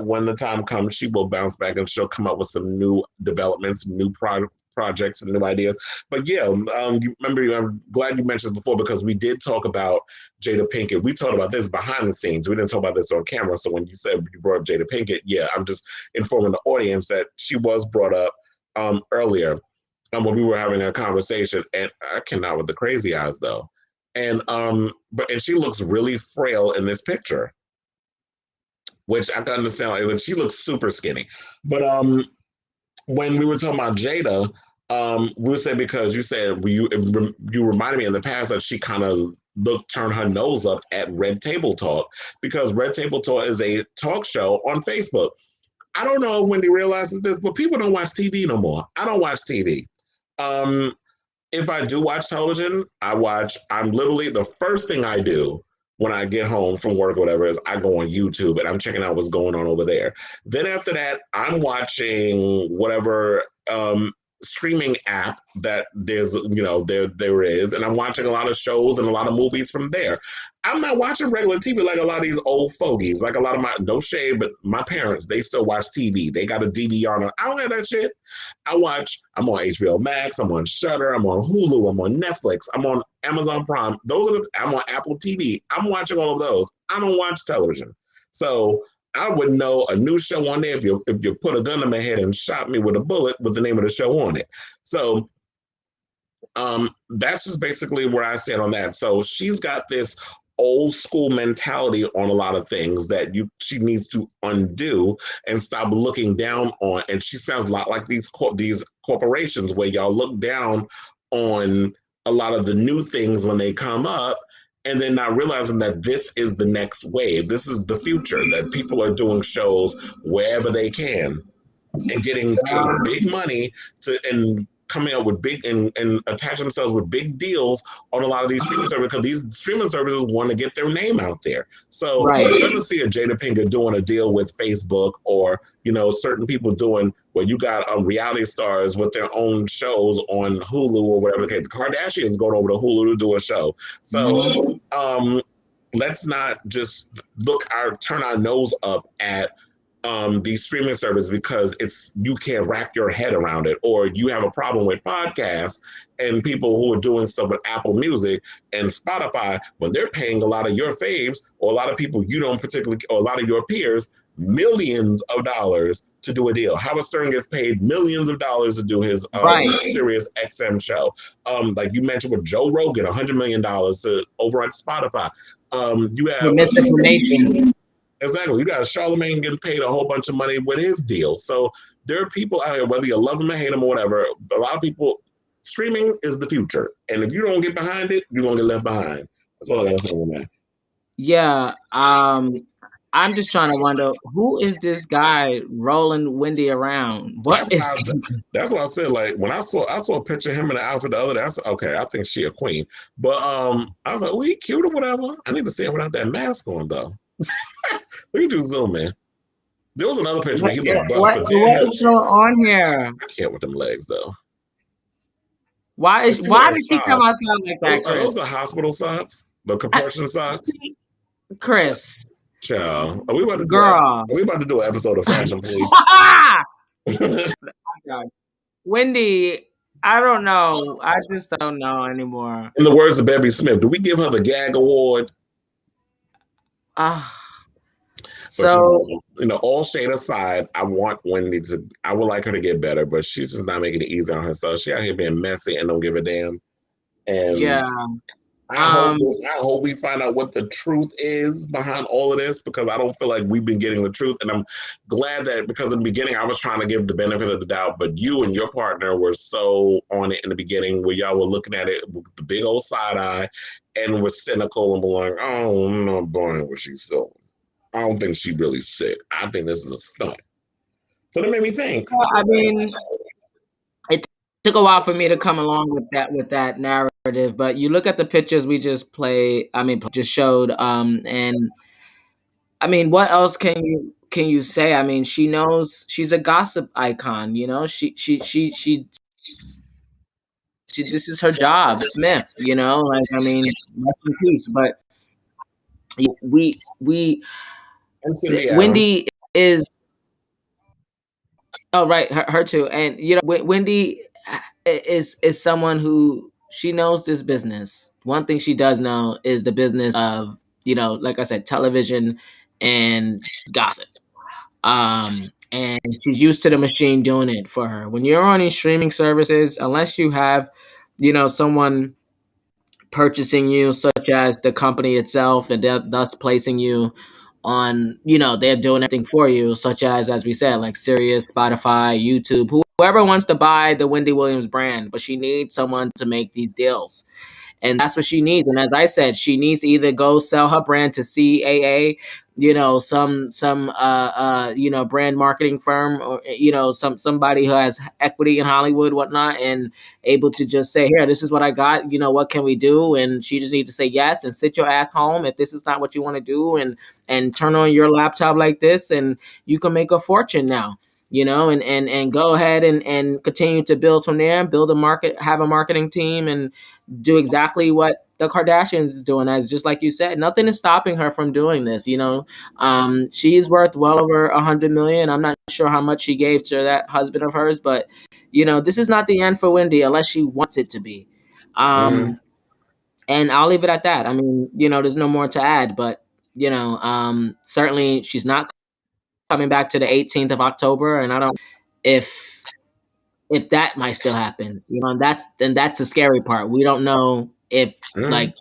when the time comes, she will bounce back and she'll come up with some new developments, new projects and new ideas. But yeah, I'm glad you mentioned this before because we did talk about Jada Pinkett. We talked about this behind the scenes. We didn't talk about this on camera. So when you said you brought up Jada Pinkett, yeah, I'm just informing the audience that she was brought up earlier when we were having a conversation. And I cannot with the crazy eyes though. And she looks really frail in this picture, which I can understand. Like, she looks super skinny. But when we were talking about Jada, we were saying because you said you reminded me in the past that she kind of turned her nose up at Red Table Talk because Red Table Talk is a talk show on Facebook. I don't know if Wendy realizes this, but people don't watch TV no more. I don't watch TV. If I do watch television, I'm literally the first thing I do when I get home from work or whatever is I go on YouTube and I'm checking out what's going on over there. Then after that, I'm watching whatever streaming app that there is, and I'm watching a lot of shows and a lot of movies from there. I'm not watching regular TV like a lot of these old fogies, like a lot of no shade, but my parents, they still watch TV. They got a DVR. I don't have that shit. I'm on HBO Max, I'm on Shudder, I'm on Hulu, I'm on Netflix, I'm on Amazon Prime. I'm on Apple TV. I'm watching all of those. I don't watch television. So I would know a new show on there if you put a gun to my head and shot me with a bullet with the name of the show on it. So that's just basically where I stand on that. So she's got this old school mentality on a lot of things that she needs to undo and stop looking down on. And she sounds a lot like these corporations where y'all look down on a lot of the new things when they come up, and then not realizing that this is the next wave. This is the future, that people are doing shows wherever they can and getting paid big money and coming up with big and attaching themselves with big deals on a lot of these streaming services because these streaming services want to get their name out there. So you're going to see a Jada Pinkett doing a deal with Facebook or, certain people doing where you got reality stars with their own shows on Hulu or whatever. Okay, the Kardashians going over to Hulu to do a show. So let's not just turn our nose up at these streaming services because you can't wrap your head around it, or you have a problem with podcasts and people who are doing stuff with Apple Music and Spotify when they're paying a lot of your faves or a lot of people you don't particularly, or a lot of your peers, millions of dollars to do a deal. Howard Stern gets paid millions of dollars to do his Sirius XM show. Like you mentioned with Joe Rogan, $100 million over on Spotify. You have misinformation. Exactly. You got Charlemagne getting paid a whole bunch of money with his deal. So there are people out here, whether you love them or hate them or whatever, a lot of people, streaming is the future. And if you don't get behind it, you're going to get left behind. That's all I got to say on that. Yeah. I'm just trying to wonder, who is this guy rolling Wendy around? That's what I said. Like when I saw a picture of him in the outfit the other day, I said, okay, I think she a queen. But I was like, well, he cute or whatever. I need to see him without that mask on though. Look at you zoom in. There was another picture where he looked buff. What is going on here? I can't with them legs though. Why did she come out like that, Chris? Are those the hospital socks? The compression socks? Chris. Child. Are we about to do an episode of Fashion Police? Wendy, I don't know. I just don't know anymore. In the words of Bevy Smith, do we give her the gag award? Ah, But she's, so all shade aside, I would like her to get better, but she's just not making it easy on herself. She out here being messy and don't give a damn. And yeah. I hope Um, I hope we find out what the truth is behind all of this, because I don't feel like we've been getting the truth. And I'm glad that, because in the beginning I was trying to give the benefit of the doubt, but you and your partner were so on it in the beginning, where y'all were looking at it with the big old side eye and was cynical and were like, "Oh, I'm not buying what she's selling. I don't think she's really sick. I think this is a stunt." So that made me think. I mean, it took a while for me to come along with that narrative, but you look at the pictures we just just showed, and I mean, what else can you say? I mean, she knows she's a gossip icon, she this is her job, Smith, like, I mean, rest in peace. But we And Cindy Adams. Wendy is, oh right, her too. And Wendy is someone who, she knows this business. One thing she does know is the business of, like I said, television and gossip. And she's used to the machine doing it for her. When you're on these streaming services, unless you have, someone purchasing you, such as the company itself, and thus placing you on, they're doing everything for you, such as we said, like Sirius, Spotify, YouTube, whoever wants to buy the Wendy Williams brand, but she needs someone to make these deals. And that's what she needs. And as I said, she needs to either go sell her brand to CAA, some brand marketing firm, or somebody who has equity in Hollywood, whatnot, and able to just say, here, this is what I got. What can we do? And she just needs to say yes and sit your ass home if this is not what you want to do, and turn on your laptop like this, and you can make a fortune now. And go ahead and continue to build from there, build a market, have a marketing team, and do exactly what the Kardashians is doing. As just like you said, nothing is stopping her from doing this. She's worth well over 100 million. I'm not sure how much she gave to that husband of hers, but this is not the end for Wendy unless she wants it to be. Mm. And I'll leave it at that. I mean, there's no more to add, but certainly she's not coming back to the 18th of October, and I don't if if that might still happen. And that's the scary part. We don't know if, Mm. like,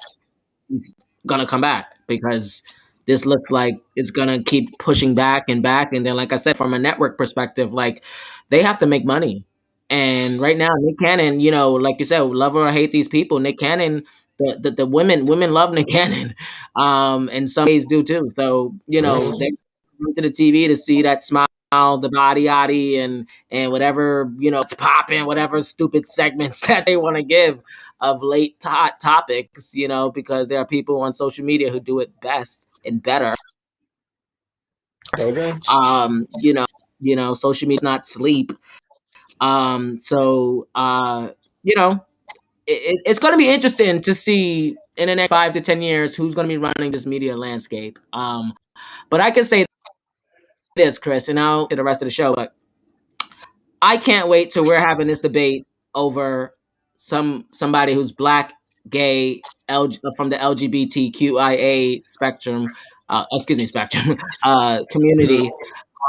he's gonna come back, because this looks like it's gonna keep pushing back and back. And then, like I said, from a network perspective, like, they have to make money. And right now, Nick Cannon, like you said, love or hate these people, Nick Cannon, the women love Nick Cannon, and some gays do too. So Mm. they come to the TV to see that smile, the body yaddy, and whatever, it's popping, whatever stupid segments that they want to give of late hot topics, because there are people on social media who do it best and better. Okay. Social media's not sleep. So it's going to be interesting to see in the next 5 to 10 years who's going to be running this media landscape. But I can say this, Chris, and I'll to the rest of the show, but I can't wait till we're having this debate over somebody who's black, gay, from the LGBTQIA spectrum, spectrum, community,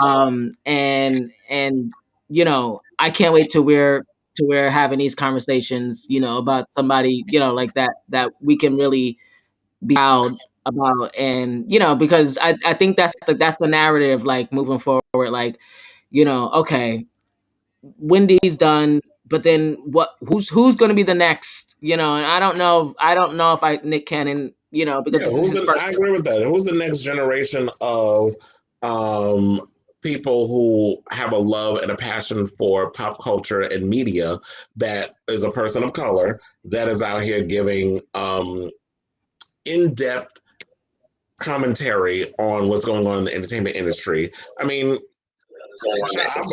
and I can't wait till we're having these conversations, about somebody, like that we can really be proud about. And because I think that's the narrative, like, moving forward, like, okay, Wendy's done, but then who's going to be the next? And I don't know if Nick Cannon, because Yeah, this is his first. I agree with that. Who's the next generation of um, people who have a love and a passion for pop culture and media, that is a person of color that is out here giving in-depth commentary on what's going on in the entertainment industry? I mean,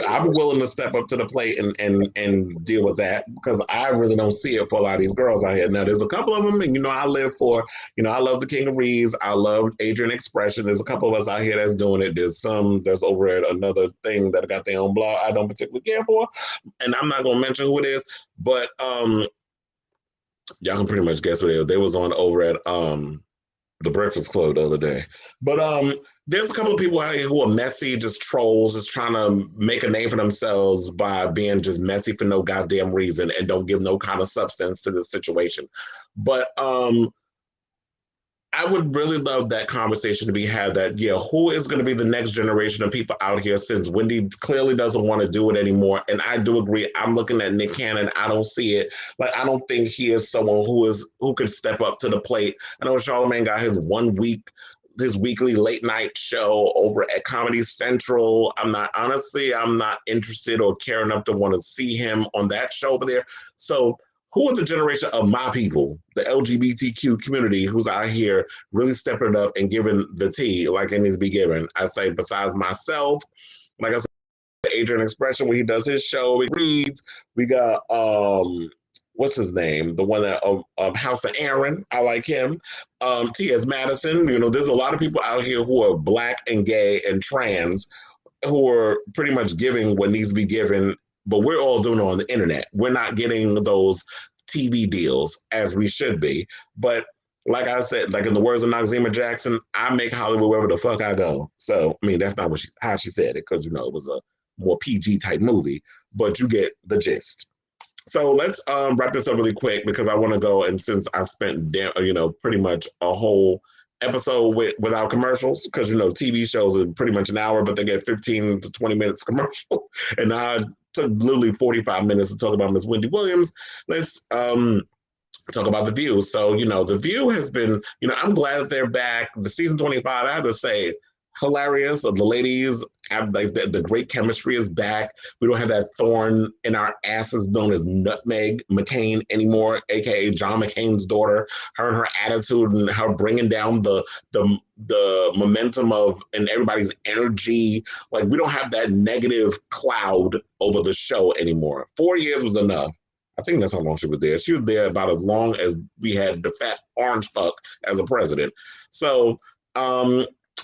I'm willing to step up to the plate and deal with that because I really don't see it for a lot of these girls out here. Now, there's a couple of them, and I live for, I love the King of Reeves. I love Adrian Expression. There's a couple of us out here that's doing it. There's some that's over at another thing that got their own blog I don't particularly care for, and I'm not going to mention who it is, but y'all can pretty much guess what it is. They was on over at the Breakfast Club the other day. But there's a couple of people out here who are messy, just trolls, just trying to make a name for themselves by being just messy for no goddamn reason and don't give no kind of substance to the situation. But I would really love that conversation to be had that, who is going to be the next generation of people out here since Wendy clearly doesn't want to do it anymore. And I do agree. I'm looking at Nick Cannon. I don't see it. Like, I don't think he is someone who could step up to the plate. I know Charlamagne got his weekly late night show over at Comedy Central. I'm not interested or care enough to want to see him on that show over there. So who are the generation of my people, the LGBTQ community, who's out here really stepping it up and giving the tea like it needs to be given? I say, besides myself, like I said, Adrian Expression, when he does his show, he reads. We got, what's his name? The one that, House of Aaron, I like him. T.S. Madison, there's a lot of people out here who are Black and gay and trans who are pretty much giving what needs to be given, but we're all doing it on the internet. We're not getting those TV deals as we should be. But like I said, like in the words of Noxzema Jackson, I make Hollywood wherever the fuck I go. So, I mean, that's not how she said it, because, it was a more PG type movie, but you get the gist. So let's wrap this up really quick because I want to go, and since I spent pretty much a whole episode without commercials, because TV shows are pretty much an hour, but they get 15 to 20 minutes commercials, and I took literally 45 minutes to talk about Miss Wendy Williams. Let's talk about The View. So The View has been, I'm glad that they're back. The season 25, I have to say, hilarious. The ladies have like the great chemistry is back. We don't have that thorn in our asses known as Nutmeg McCain anymore, aka John McCain's daughter. Her and her attitude and her bringing down the momentum of and everybody's energy. Like, we don't have that negative cloud over the show anymore. 4 years was enough. I think that's how long she was there. She was there about as long as we had the fat orange fuck as a president. So,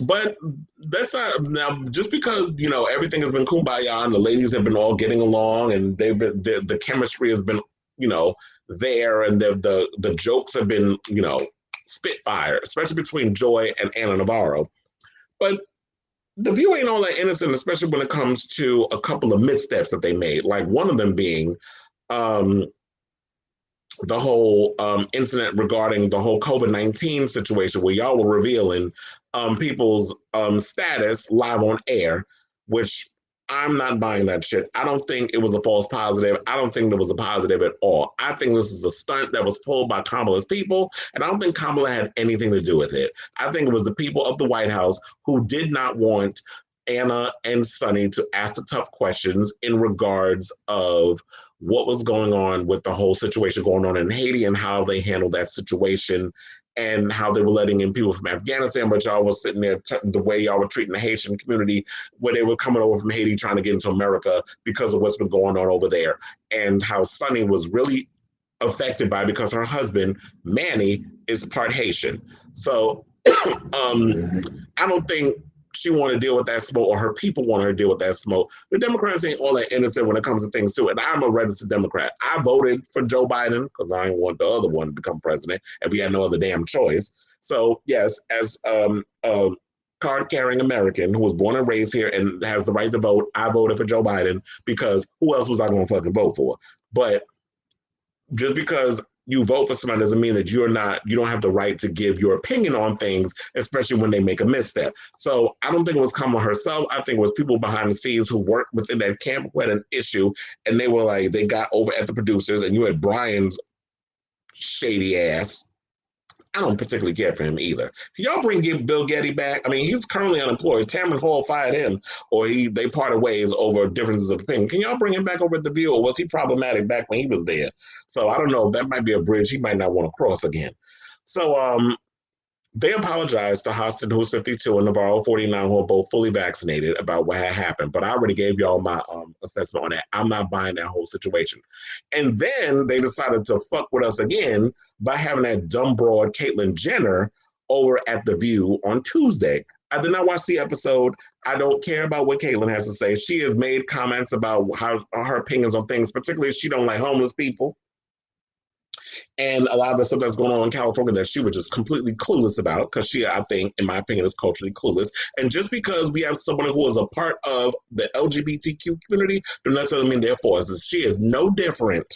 but that's not now just because everything has been kumbaya and the ladies have been all getting along and they've been the chemistry has been there and the jokes have been spitfire, especially between Joy and Anna Navarro. But The View ain't all that innocent, especially when it comes to a couple of missteps that they made. Like one of them being the whole incident regarding the whole COVID-19 situation where y'all were revealing people's status live on air, which I'm not buying that shit. I don't think it was a false positive. I don't think there was a positive at all. I think this was a stunt that was pulled by Kamala's people, and I don't think Kamala had anything to do with it. I think it was the people of the White House who did not want Anna and Sonny to ask the tough questions in regards of what was going on with the whole situation going on in Haiti and how they handled that situation and how they were letting in people from Afghanistan, but y'all was sitting there the way y'all were treating the Haitian community where they were coming over from Haiti trying to get into America because of what's been going on over there, and how Sonny was really affected by it because her husband, Manny, is part Haitian. So I don't think she want to deal with that smoke, or her people want her to deal with that smoke. The Democrats ain't all that innocent when it comes to things too. And I'm a registered Democrat. I voted for Joe Biden because I didn't want the other one to become president, and we had no other damn choice. So yes, as a card-carrying American who was born and raised here and has the right to vote, I voted for Joe Biden because who else was I going to fucking vote for? But just because you vote for somebody doesn't mean that you don't have the right to give your opinion on things, especially when they make a misstep. So I don't think it was Kamala herself. I think it was people behind the scenes who worked within that camp who had an issue, and they were like, they got over at the producers, and you had Brian's shady ass. I don't particularly care for him either. Can y'all bring Bill Getty back? I mean, he's currently unemployed. Tamron Hall fired him, or they parted ways over differences of opinion. Can y'all bring him back over at The View, or was he problematic back when he was there? So I don't know. That might be a bridge he might not want to cross again. So They apologized to Hostin, who's 52, and Navarro, 49, who are both fully vaccinated, about what had happened. But I already gave y'all my assessment on that. I'm not buying that whole situation. And then they decided to fuck with us again by having that dumb broad Caitlyn Jenner over at The View on Tuesday. I did not watch the episode. I don't care about what Caitlyn has to say. She has made comments about how her opinions on things, particularly she don't like homeless people and a lot of the stuff that's going on in California that she was just completely clueless about, because she, I think, in my opinion, is culturally clueless. And just because we have someone who is a part of the LGBTQ community, doesn't necessarily mean they're for us. She is no different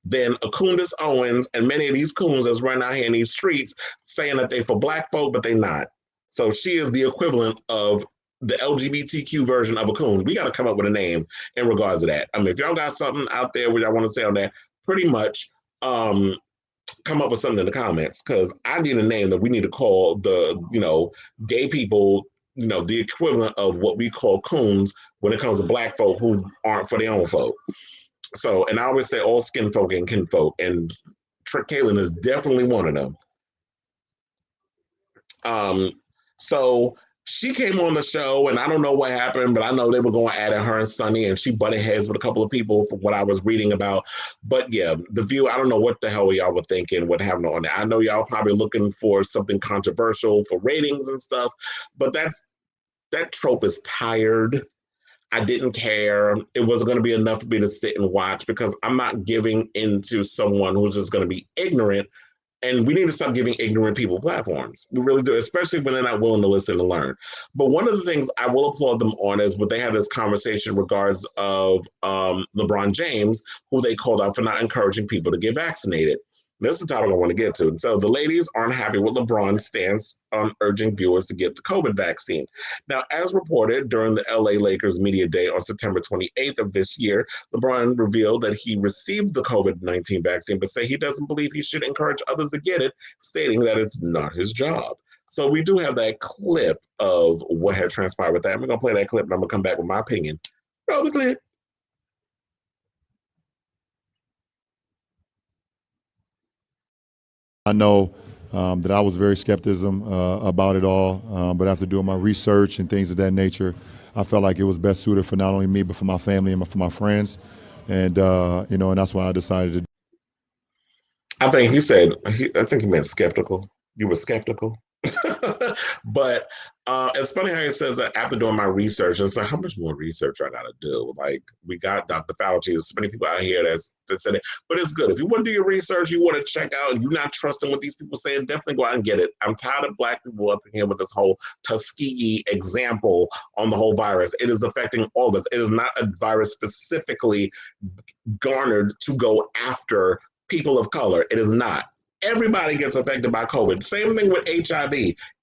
than a Candace Owens and many of these coons that's running out here in these streets saying that they for black folk, but they not. So she is the equivalent of the LGBTQ version of a coon. We got to come up with a name in regards to that. I mean, if y'all got something out there where y'all want to say on that, pretty much come up with something in the comments, because I need a name that we need to call the, gay people, the equivalent of what we call coons when it comes to black folk who aren't for their own folk. So, and I always say all skin folk and kin folk, and Kaylin is definitely one of them. So she came on the show, and I don't know what happened, but I know they were going at it, her and Sunny, and she butted heads with a couple of people from what I was reading about. But yeah, The View, I don't know what the hell y'all were thinking, what happened on it. I know y'all probably looking for something controversial for ratings and stuff, but that trope is tired. I didn't care. It wasn't going to be enough for me to sit and watch, because I'm not giving into someone who's just going to be ignorant. And we need to stop giving ignorant people platforms. We really do, especially when they're not willing to listen and learn. But one of the things I will applaud them on is when they had this conversation regards of LeBron James, who they called out for not encouraging people to get vaccinated. This is the topic I want to get to. So the ladies aren't happy with LeBron's stance on urging viewers to get the COVID vaccine. Now, as reported during the LA Lakers media day on September 28th of this year, LeBron revealed that he received the COVID-19 vaccine, but say he doesn't believe he should encourage others to get it, stating that it's not his job. So we do have that clip of what had transpired with that. I'm going to play that clip, and I'm going to come back with my opinion. Roll the clip. I know that I was very skeptical about it all, but after doing my research and things of that nature, I felt like it was best suited for not only me, but for my family and for my friends. And, and that's why I decided to. I think he meant skeptical. You were skeptical. But it's funny how he says that after doing my research. It's like, how much more research I got to do? Like, we got Dr. Fauci. There's so many people out here that said it. But it's good. If you want to do your research, you want to check out, and you're not trusting what these people saying, definitely go out and get it. I'm tired of black people up in here with this whole Tuskegee example on the whole virus. It is affecting all of us. It is not a virus specifically garnered to go after people of color. It is not. Everybody gets affected by COVID. Same thing with HIV.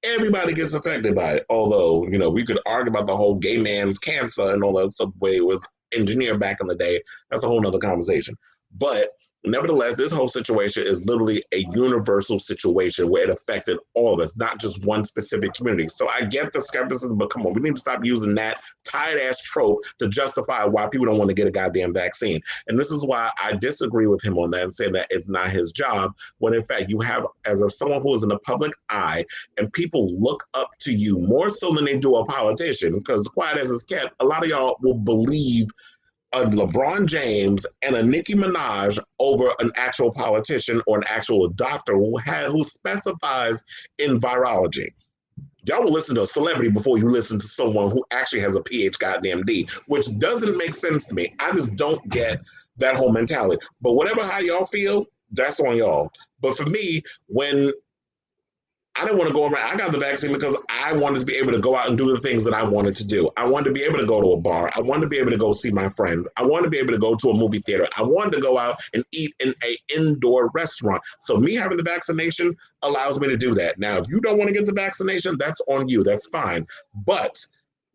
Everybody gets affected by it. Although, we could argue about the whole gay man's cancer and all that stuff, the way it was engineered back in the day. That's a whole nother conversation. But nevertheless, this whole situation is literally a universal situation where it affected all of us, not just one specific community. So I get the skepticism, but come on, we need to stop using that tired-ass trope to justify why people don't want to get a goddamn vaccine. And this is why I disagree with him on that and say that it's not his job, when in fact you have, as of someone who is in the public eye, and people look up to you more so than they do a politician, because quiet as it's kept, a lot of y'all will believe a LeBron James and a Nicki Minaj over an actual politician or an actual doctor who specifies in virology. Y'all will listen to a celebrity before you listen to someone who actually has a PhD goddamn D, which doesn't make sense to me. I just don't get that whole mentality. But whatever how y'all feel, that's on y'all. But for me, when I didn't want to go around. I got the vaccine because I wanted to be able to go out and do the things that I wanted to do. I wanted to be able to go to a bar. I wanted to be able to go see my friends. I wanted to be able to go to a movie theater. I wanted to go out and eat in an indoor restaurant. So me having the vaccination allows me to do that. Now, if you don't want to get the vaccination, that's on you. That's fine. But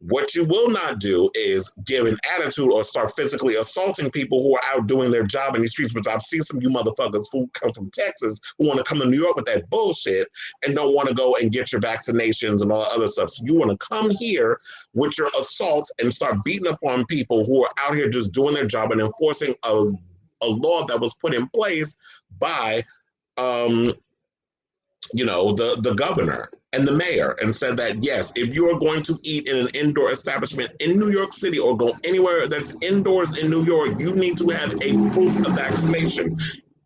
what you will not do is give an attitude or start physically assaulting people who are out doing their job in these streets, which I've seen some of you motherfuckers who come from Texas who want to come to New York with that bullshit and don't want to go and get your vaccinations and all that other stuff. So you want to come here with your assaults and start beating up on people who are out here just doing their job and enforcing a law that was put in place by the governor and the mayor and said that, yes, if you are going to eat in an indoor establishment in New York City or go anywhere that's indoors in New York, you need to have a proof of vaccination.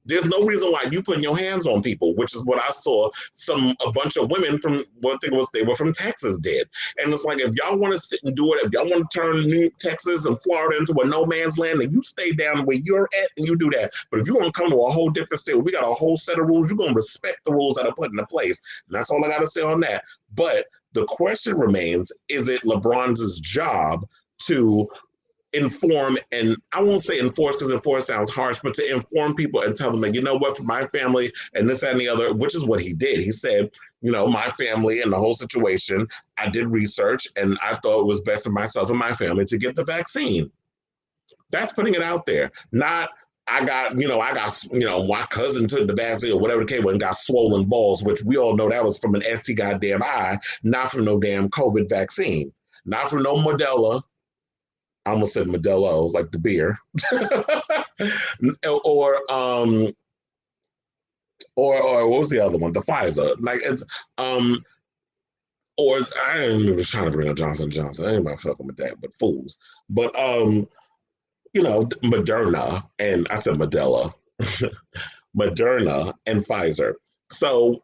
There's no reason why you putting your hands on people, which is what I saw a bunch of women from what they were from Texas did. And it's like, if y'all want to sit and do it, if y'all want to turn Texas and Florida into a no man's land, then you stay down where you're at and you do that. But if you're going to come to a whole different state, we got a whole set of rules, you're going to respect the rules that are put into place. And that's all I got to say on that. But the question remains, is it LeBron's job to inform, and I won't say enforce because enforce sounds harsh, but to inform people and tell them that, you know what, for my family and this, that, and the other, which is what he did. He said, my family and the whole situation, I did research and I thought it was best for myself and my family to get the vaccine. That's putting it out there. Not, my cousin took the vaccine or whatever the case was and got swollen balls, which we all know that was from an ST goddamn eye, not from no damn COVID vaccine, not from no Modella. I almost said Modelo, like the beer, or what was the other one? The Pfizer, like it's or I don't even was trying to bring up Johnson & Johnson. I ain't about fucking with that, but fools. But Moderna, and I said Modelo, Moderna and Pfizer. So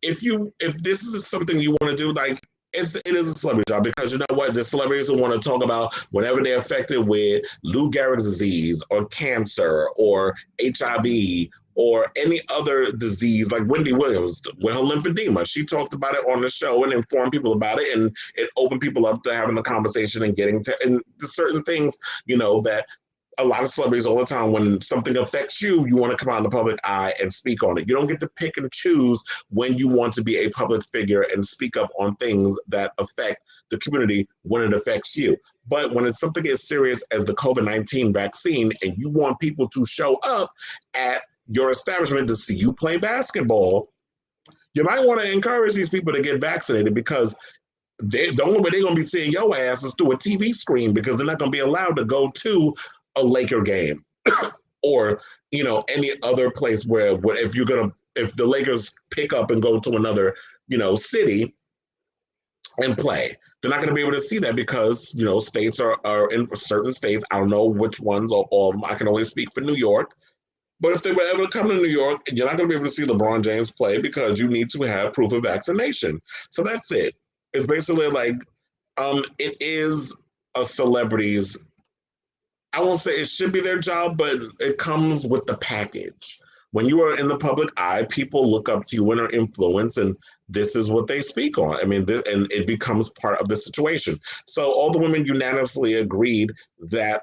if this is something you want to do, like it is a celebrity job, because you know what, the celebrities who want to talk about whenever they're affected with Lou Gehrig's disease or cancer or HIV or any other disease, like Wendy Williams with her lymphedema, she talked about it on the show and informed people about it, and it opened people up to having the conversation and getting to and certain things, that a lot of celebrities all the time, when something affects you, you want to come out in the public eye and speak on it. You don't get to pick and choose when you want to be a public figure and speak up on things that affect the community when it affects you. But when it's something as serious as the COVID-19 vaccine and you want people to show up at your establishment to see you play basketball, you might want to encourage these people to get vaccinated, because the only way they're going to be seeing your ass is through a TV screen, because they're not going to be allowed to go to a Laker game or any other place where if the Lakers pick up and go to another city and play, they're not going to be able to see that, because states are in certain states. I don't know which ones or all of them. I can only speak for New York. But if they were ever to come to New York, you're not going to be able to see LeBron James play, because you need to have proof of vaccination. So that's it. It's basically like it is a celebrity's, I won't say it should be their job, but it comes with the package. When you are in the public eye, people look up to you and are influenced, and this is what they speak on. I mean, and it becomes part of the situation. So all the women unanimously agreed that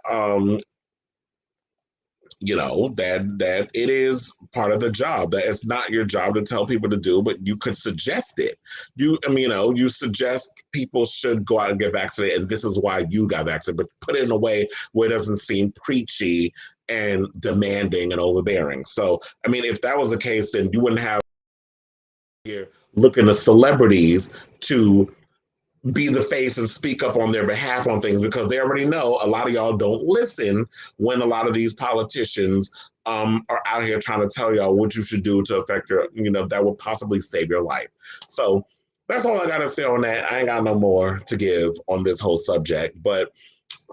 that it is part of the job, that it's not your job to tell people to do, but you could suggest it. You suggest people should go out and get vaccinated, and this is why you got vaccinated, but put it in a way where it doesn't seem preachy and demanding and overbearing. So, I mean, if that was the case, then you wouldn't have here looking to celebrities to be the face and speak up on their behalf on things, because they already know a lot of y'all don't listen when a lot of these politicians are out here trying to tell y'all what you should do to affect your, that would possibly save your life. So that's all I got to say on that. I ain't got no more to give on this whole subject, but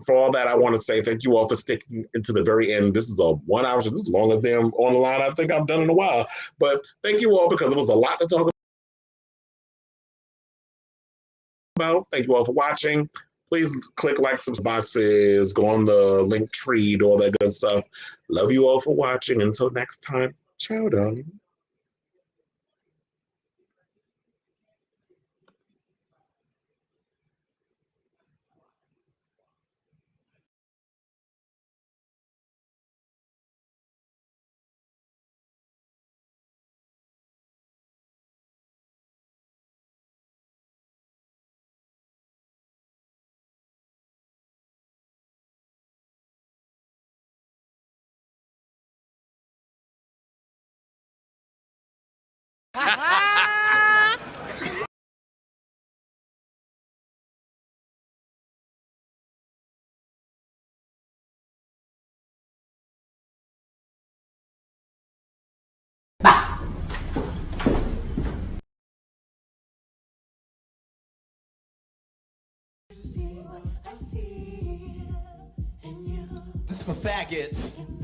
for all that, I want to say thank you all for sticking into the very end. This is a 1 hour show. This is the longest damn on the line I think I've done in a while, but thank you all, because it was a lot to talk about. Thank you all for watching. Please click like some boxes, go on the link tree, do all that good stuff. Love you all for watching. Until next time, ciao, darling. for faggots.